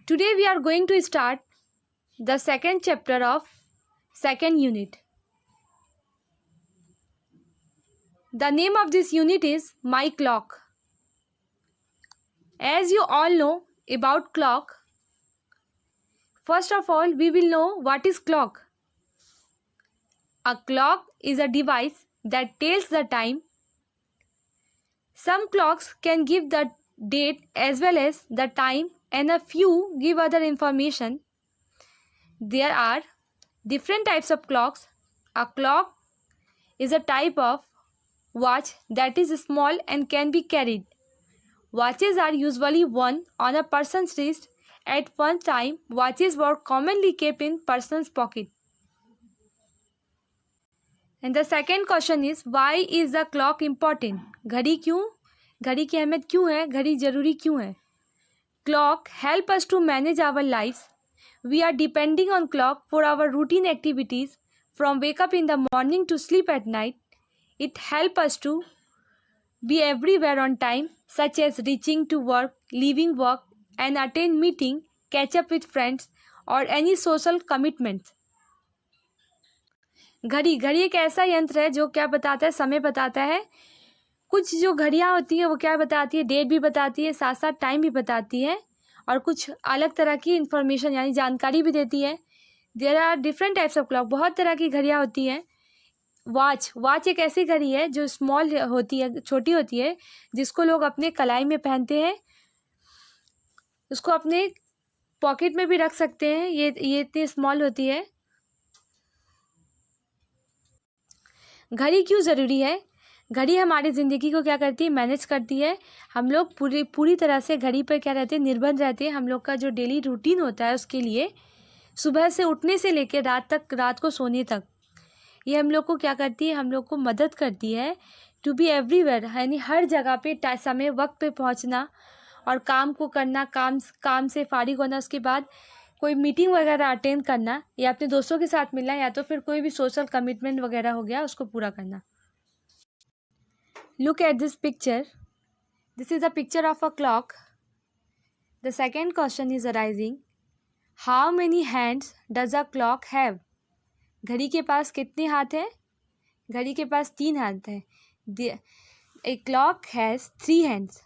Today we are going to start the second chapter of second unit. The name of this unit is My Clock. As you all know about clock, first of all we will know what is clock. A clock is a device that tells the time. Some clocks can give the date as well as the time, and a few give other information. There are different types of clocks. A clock is a type of watch that is small and can be carried. Watches are usually worn on a person's wrist. At one time, watches were commonly kept in person's pocket. And the second question is, why is the clock important? घड़ी क्यों? घड़ी की अहमियत क्यों है? घड़ी जरूरी क्यों है? Clock help us to manage our lives. We are depending on clock for our routine activities, from wake up in the morning to sleep at night. It help us to be everywhere on time, such as reaching to work, leaving work, and attend meeting, catch up with friends, or any social commitments. घड़ी एक ऐसा यंत्र है जो क्या बताता है? समय बताता है. कुछ जो घड़ियाँ होती है वो क्या बताती है? डेट भी बताती है, साथ साथ टाइम भी बताती है, और कुछ अलग तरह की इंफॉर्मेशन यानी जानकारी भी देती है. There are different types of clock. बहुत तरह की घड़ियाँ होती हैं. वॉच एक ऐसी घड़ी है जो स्मॉल होती है, छोटी होती है, जिसको लोग अपने कलाई में पहनते हैं. उसको अपने पॉकेट में भी रख सकते हैं. ये इतनी स्मॉल होती है. घड़ी क्यों ज़रूरी है? घड़ी हमारी ज़िंदगी को क्या करती है? मैनेज करती है. हम लोग पूरी तरह से घड़ी पर क्या रहते हैं? निर्भर रहते हैं. हम लोग का जो डेली रूटीन होता है उसके लिए सुबह से उठने से लेकर रात को सोने तक ये हम लोग को क्या करती है? हम लोग को मदद करती है टू बी एवरीवेयर, यानी हर जगह पे समय वक्त पे पहुंचना और काम को करना, काम से फारिग होना, उसके बाद कोई मीटिंग वगैरह अटेंड करना, या अपने दोस्तों के साथ मिलना, या तो फिर कोई भी सोशल कमिटमेंट वगैरह हो गया उसको पूरा करना. Look at this picture. This is a picture of a clock. The second question is arising. How many hands does a clock have? घड़ी के पास कितने हाथ हैं? घड़ी के पास 3 हाथ हैं. A clock has 3 hands.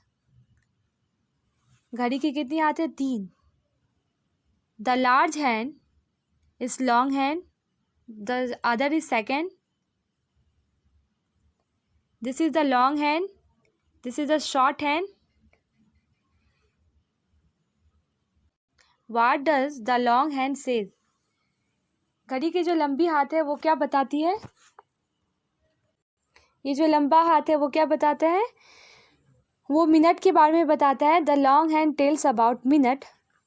घड़ी के कितने हाथ हैं? 3. The large hand is long hand. The other is second. This is the long hand. This is the short hand. What does the long hand says? घड़ी की जो लंबी हाथ है वो क्या बताती है? ये जो लंबा हाथ है वो क्या बताता है? वो मिनट के बारे में बताता है. The long hand tells about minute.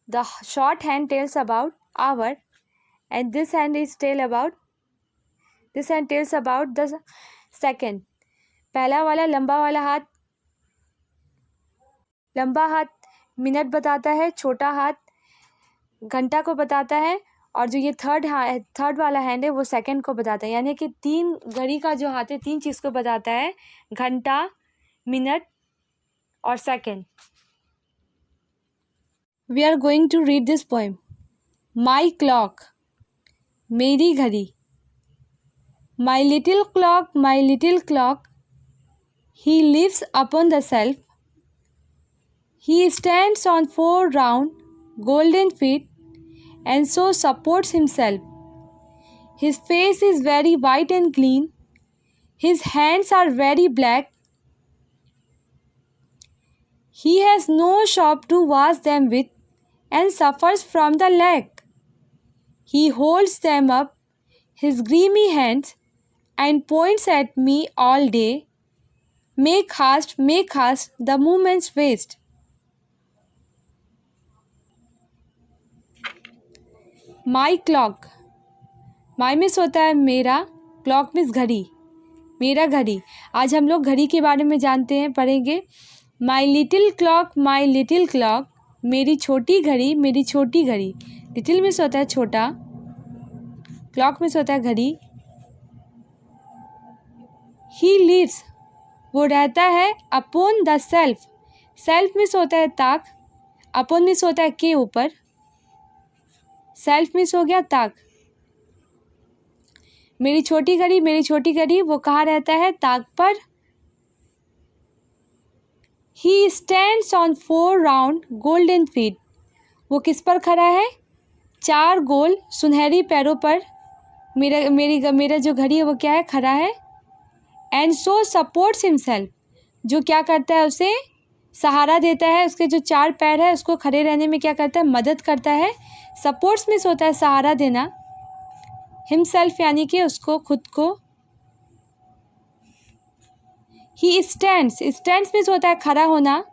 The short hand tells about hour. And this hand tells about the second. पहला वाला लंबा हाथ मिनट बताता है, छोटा हाथ घंटा को बताता है, और जो ये थर्ड वाला हैंड है वो सेकंड को बताता है. यानी कि 3 घड़ी का जो हाथ है 3 चीज़ को बताता है: घंटा, मिनट और second. We are going to read this poem. My clock, मेरी घड़ी. My little clock, he lives upon the shelf. He stands on 4 round golden feet and so supports himself. His face is very white and clean. His hands are very black. He has no soap to wash them with and suffers from the lack. He holds them up his grimy hands and points at me all day. Make haste, the moments waste. My clock. My miss होता है मेरा, clock miss घड़ी, मेरा घड़ी. आज हम लोग घड़ी के बारे में जानते हैं, पढ़ेंगे. My little clock, मेरी छोटी घड़ी. Little मिस होता है छोटा, clock मिस होता है घड़ी. He lives, वो रहता है upon the self. Self miss होता है ताक, अपॉन मिस होता है के ऊपर. सेल्फ मिस हो गया ताक। मेरी छोटी घड़ी वो कहाँ रहता है? ताक पर। ही stands on 4 round golden feet. वो किस पर खड़ा है? 4 गोल सुनहरी पैरों पर मेरा जो घड़ी है वो क्या है? खड़ा है। एंड सो सपोर्ट्स हिमसेल्फ, जो क्या करता है? उसे सहारा देता है। उसके जो 4 पैर है उसको खड़े रहने में क्या करता है? मदद करता है। सपोर्ट्स मीन्स होता है सहारा देना। हिमसेल्फ यानी कि उसको, खुद को। ही स्टैंड्स मीन्स होता है खड़ा होना।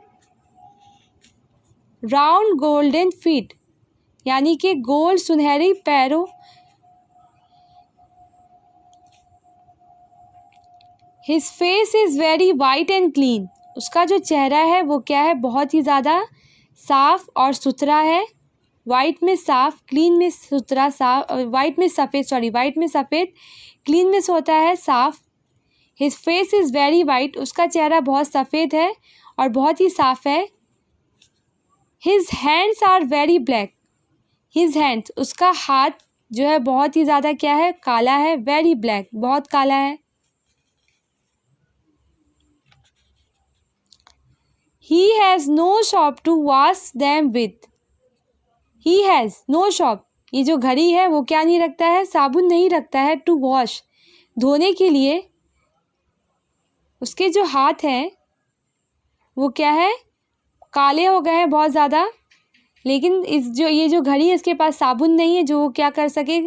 राउंड गोल्डन फीट यानी कि गोल सुनहरी पैरों। His face is very white and clean. उसका जो चेहरा है वो क्या है? बहुत ही ज़्यादा साफ और सुथरा है। वाइट में साफ, क्लीन में सुथरा, साफ, वाइट में सफ़ेद, क्लीन में होता है साफ। His face is very white, उसका चेहरा बहुत सफ़ेद है और बहुत ही साफ है। His hands are very black. His hands, उसका हाथ जो है बहुत ही ज़्यादा क्या है? काला है। वेरी ब्लैक, बहुत काला है। He has no shop to wash them with. He has no shop. ये जो घड़ी है वो क्या नहीं रखता है? साबुन नहीं रखता है। To wash, धोने के लिए। उसके जो हाथ हैं वो क्या है? काले हो गए हैं बहुत ज़्यादा। लेकिन ये जो घड़ी है इसके पास साबुन नहीं है जो वो क्या कर सके?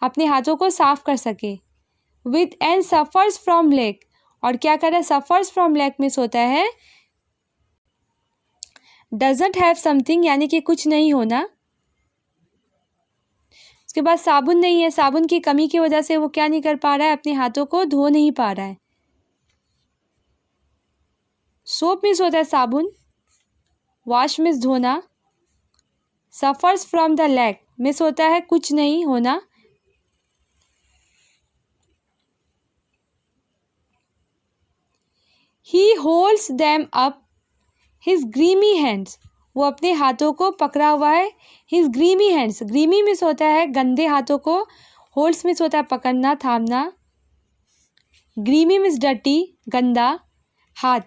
अपने हाथों को साफ कर सके। With and suffers from lack, और क्या कर रहा है? suffers from lack में होता है डजंट हैव समथिंग यानी कि कुछ नहीं होना। उसके बाद साबुन नहीं है, साबुन की कमी की वजह से वो क्या नहीं कर पा रहा है? अपने हाथों को धो नहीं पा रहा है। सोप मीन्स होता है साबुन। वॉश मीन्स धोना। Suffers from the lack means होता है कुछ नहीं होना। He holds them up his grimy hands, वो अपने हाथों को पकड़ा हुआ है। His grimy hands, grimy means होता है गंदे हाथों को। होल्ड्स मीन्स होता है पकड़ना, थामना। ग्रीमी मीन्स डर्टी, गंदा हाथ।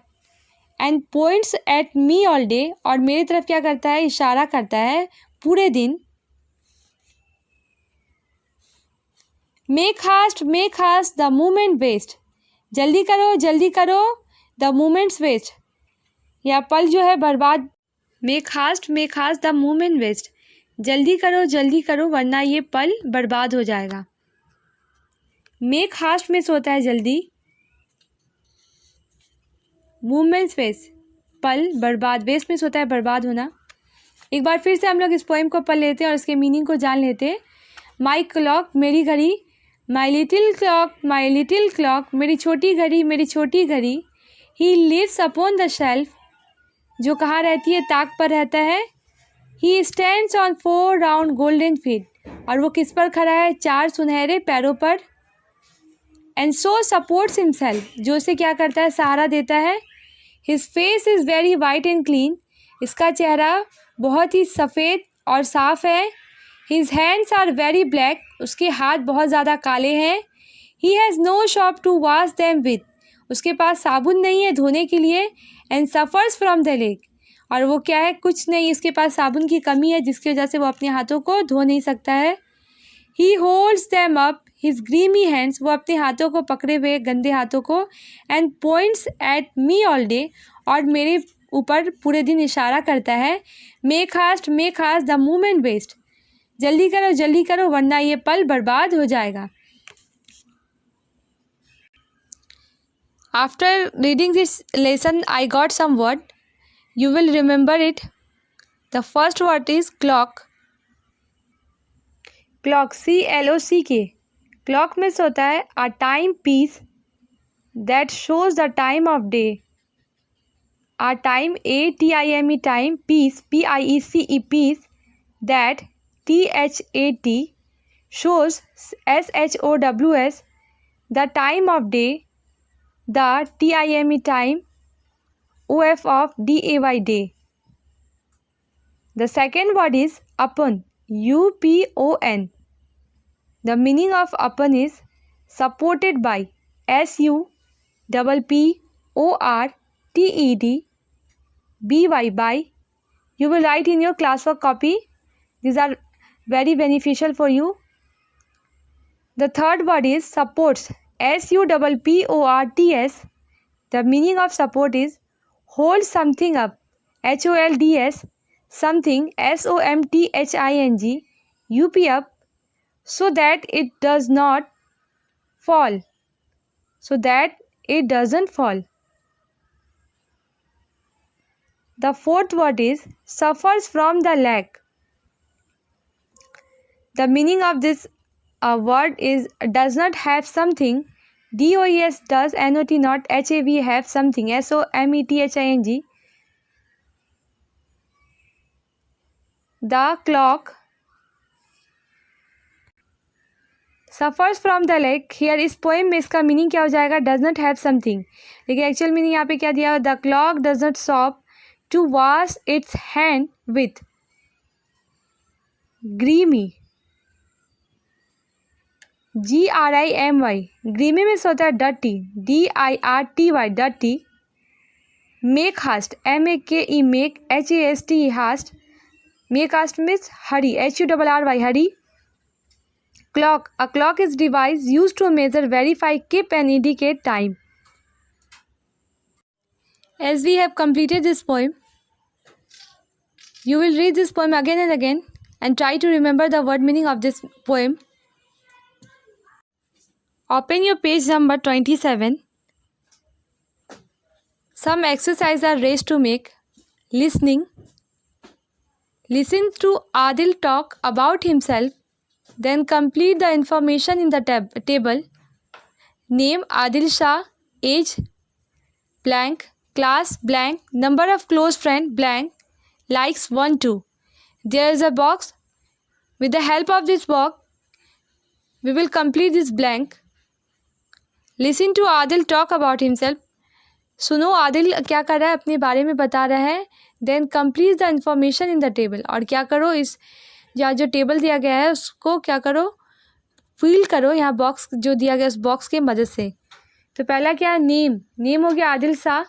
And points at me all day, और मेरी तरफ क्या करता है? इशारा करता है पूरे दिन। Make haste the moment waste, जल्दी करो द मोमेंट्स वेस्ट, या पल जो है बर्बाद। Make haste the moment waste, जल्दी करो वरना ये पल बर्बाद हो जाएगा। मेक हास्ट में होता है जल्दी। मोमेंट्स वेस्ट, पल बर्बाद। वेस्ट में होता है बर्बाद होना। एक बार फिर से हम लोग इस पोएम को पढ़ लेते हैं और इसके मीनिंग को जान लेते हैं। माई क्लॉक, मेरी घड़ी। माई लिटिल क्लॉक, मेरी छोटी घड़ी। He lives upon the shelf, जो कहाँ रहती है? ताक पर रहता है। He stands on 4 round golden feet, और वो किस पर खड़ा है? 4 सुनहरे पैरों पर। एंड सो सपोर्ट्स हिमसेल्फ, जो उसे क्या करता है? सहारा देता है। His face is very white and clean, इसका चेहरा बहुत ही सफ़ेद और साफ़ है। His hands are very black, उसके हाथ बहुत ज़्यादा काले हैं। He has no soap to wash them with, उसके पास साबुन नहीं है धोने के लिए। And suffers from the lack, और वो क्या है? कुछ नहीं, उसके पास साबुन की कमी है जिसकी वजह से वो अपने हाथों को धो नहीं सकता है। He holds them up his grimy hands, वो अपने हाथों को पकड़े हुए गंदे हाथों को। And points at me all day, और मेरे ऊपर पूरे दिन इशारा करता है। Make haste the moment waste, जल्दी करो वरना ये पल बर्बाद हो जाएगा। After reading this lesson, I got some word. You will remember it. The first word is clock. Clock, CLOCK. Clock means होता है a time piece that shows the time of day. A time, ATIME, time, piece, PIECE, piece, that, THAT, shows, SHOWS, the time of day. The TIME, time, OF of DAY, day. The second word is upon, UPON. The meaning of upon is supported by. SUPPORTED by. You will write in your classwork copy. These are very beneficial for you. The third word is supports. SUPPORTS. The meaning of support is hold something up. HOLDS. Something. SOMTHING. UP up. So that it does not fall. So that it doesn't fall. The fourth word is suffers from the lack. The meaning of this word is does not have something. DOES does, NOT not, HAV have something, SOMETHING. The clock suffers from the lack. Here इस poem में इसका meaning क्या हो जाएगा? Does not have something. लेकिन actual meaning यहाँ पे क्या दिया हुआ? The clock does not stop to wash its hand with grimy. GRIMY. Grimy में होता है dirty. DIRTY dirty. Make haste. MAKE make. HAST haste. Make haste means hurry. HURRY hurry. Clock. A clock is device used to measure, verify, keep and indicate time. As we have completed this poem, you will read this poem again and again and try to remember the word meaning of this poem. Open your page number 27. Some exercises are raised to make. Listening. Listen to Adil talk about himself. Then complete the information in the table. Name Adil Shah. Age blank. Class blank. Number of close friend blank. Likes 1 2. There is a box. With the help of this box, we will complete this blank. Listen to Adil talk about himself. सुनो आदिल क्या कर रहा है, अपने बारे में बता रहा है. Then complete the information in the table. और क्या करो, इस या जो टेबल दिया गया है उसको क्या करो, फिल करो यहाँ बॉक्स जो दिया गया उस बॉक्स के मदद से. तो पहला क्या है? नेम हो गया आदिल शाह.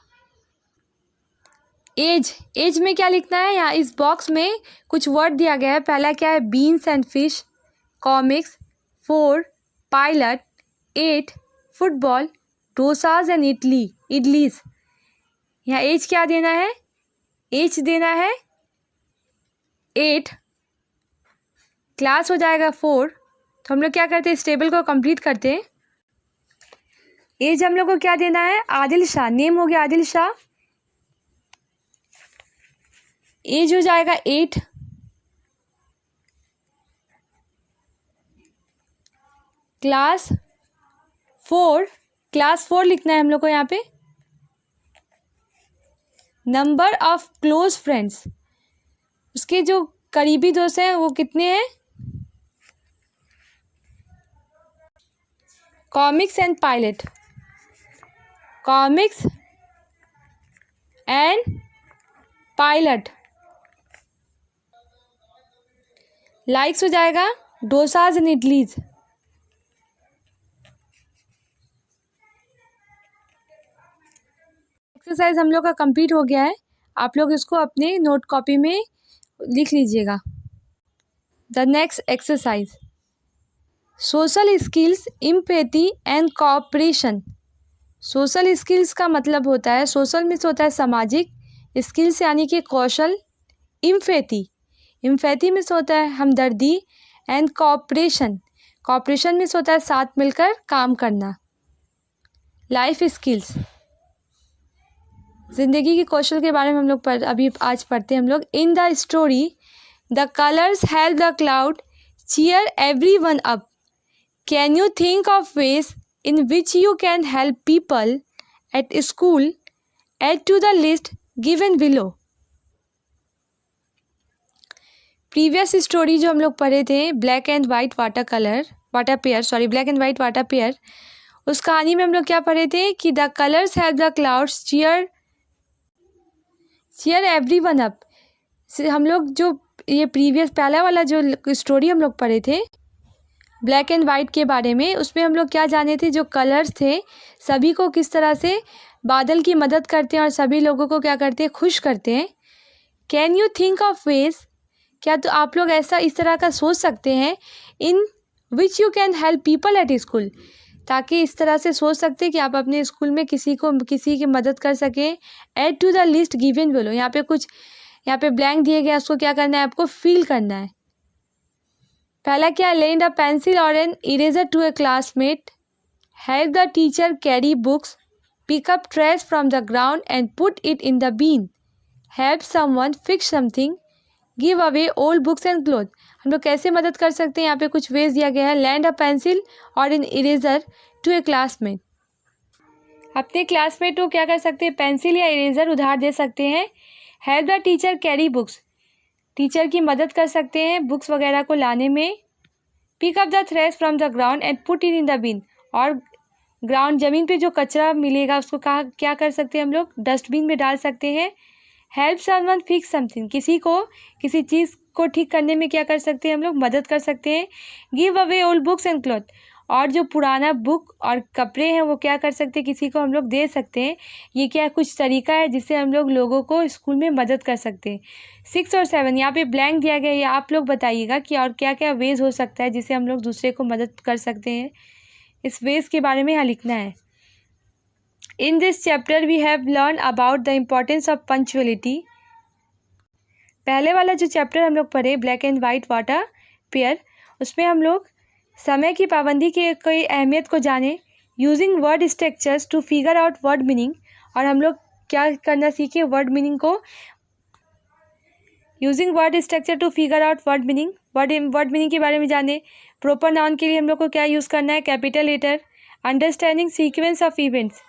एज में क्या लिखना है? यहाँ इस बॉक्स में कुछ वर्ड दिया गया है. पहला क्या है? Beans and fish. Comics. 4 pilot. 8 football. Dosas and idlis. यहाँ एज क्या देना है? एज देना है 8. क्लास हो जाएगा 4. तो हम लोग क्या करते हैं, इस टेबल को कंप्लीट करते हैं. एज हम लोग को क्या देना है? आदिल शाह. नेम हो गया आदिल शाह. एज हो जाएगा 8. क्लास 4 लिखना है हम लोग को यहाँ पे. नंबर ऑफ क्लोज फ्रेंड्स, उसके जो करीबी दोस्त हैं वो कितने हैं? Comics and pilot. Comics and pilot. Likes हो जाएगा डोसाज एंड इडलीज. एक्सरसाइज हम लोग का कंप्लीट हो गया है. आप लोग इसको अपने नोट कॉपी में लिख लीजिएगा. The next exercise, social skills, empathy and cooperation. Social skills का मतलब होता है, सोशल मीन्स होता है सामाजिक, स्किल्स यानी कि कौशल. एम्पैथी मीन्स होता है हमदर्दी. एंड कोऑपरेशन मीन्स होता है साथ मिलकर काम करना. लाइफ स्किल्स, जिंदगी के कौशल के बारे में हम लोग अभी आज पढ़ते हैं हम लोग. In the story the colours help the cloud cheer everyone up. Can you think of ways in which you can help people at school? Add to the list given below. Previous story जो हम लोग पढ़े थे, black and white black and white water pair, उस कहानी में हम लोग क्या पढ़े थे कि the colours help the clouds cheer everyone up. हम लोग जो ये प्रीवियस पहला वाला जो स्टोरी हम लोग पढ़े थे ब्लैक एंड वाइट के बारे में, उसमें हम लोग क्या जाने थे, जो कलर्स थे सभी को किस तरह से बादल की मदद करते हैं और सभी लोगों को क्या करते हैं, खुश करते हैं। Can you think of ways, क्या तो आप लोग ऐसा इस तरह का सोच सकते हैं, in which you can help people at school, ताकि इस तरह से सोच सकते हैं कि आप अपने स्कूल में किसी की मदद कर सकें। Add to the list given below, यहाँ पे ब्लैंक दिए गए, उसको क्या करना है, आपको फिल करना है। पहला क्या, लेंड अ पेंसिल और an eraser to a classmate, help the teacher carry books, pick up trash from the ground and put it in the bin, help someone fix something, give away old books and cloth. हम लोग कैसे मदद कर सकते हैं, यहाँ पे कुछ वेज दिया गया है। लैंड अ पेंसिल और an eraser to a classmate, अपने क्लासमेट को क्या कर सकते हैं, पेंसिल या इरेजर उधार दे सकते हैं। Help the teacher carry books, teacher की मदद कर सकते हैं बुक्स वगैरह को लाने में। Pick up the trash from the ground and put it in the bin, और ग्राउंड ज़मीन पे जो कचरा मिलेगा उसको क्या कर सकते हैं हम लोग, डस्टबिन में डाल सकते हैं। हेल्प समवन फिक्स समथिंग, किसी को किसी चीज़ को ठीक करने में क्या कर सकते हैं हम लोग, मदद कर सकते हैं। Give away old books and cloth, और जो पुराना बुक और कपड़े हैं वो क्या कर सकते हैं, किसी को हम लोग दे सकते हैं। ये क्या कुछ तरीका है जिससे हम लोग लोगों को स्कूल में मदद कर सकते हैं। 6 और 7 यहाँ पे ब्लैंक दिया गया है, आप लोग बताइएगा कि और क्या क्या वेज हो सकता है जिससे हम लोग दूसरे को मदद कर सकते हैं। इस वेज के बारे में यहाँ लिखना है। In this chapter we have learn about the importance of punctuality. पहले वाला जो चैप्टर हम लोग पढ़े black and white water pair, उसमें हम लोग समय की पाबंदी की कोई अहमियत को जाने। Using word structures to figure out word meaning, और हम लोग क्या करना सीखे, वर्ड मीनिंग को using word structure to figure out word meaning, word meaning के बारे में जाने। प्रॉपर नाउन के लिए हम लोग को क्या यूज़ करना है, capital letter. Understanding sequence of events,